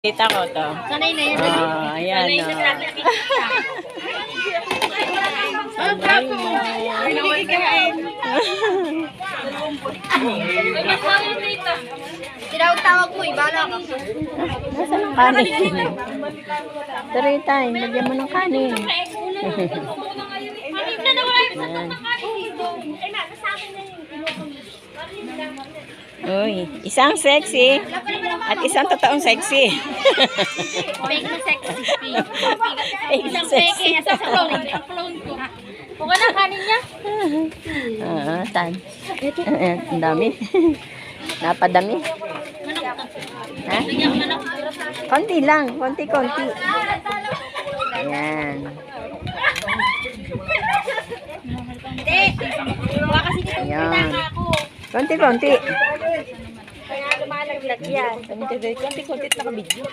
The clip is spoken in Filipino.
Kita ko to. Sanay na yan. Ayan o. Tinawag-tawag mo, ibala ka. Nasaan ang kanin? Tuloy tayo, lagyan mo ng kanin. Uy, isang sexy at isang totoong sexy. Fake na sexy. Fake Isang sexy. fake, isang clone. Ang clone ko. Kung ano kanin niya? Tan. Ang dami. Napadami. Ha? Konti lang. Konti-konti. Ayan. Hindi. Huwag kasi dito Ayan. ako. Konti-konti. Kaya lumalaglag yan. Konti-konti nakabidyo.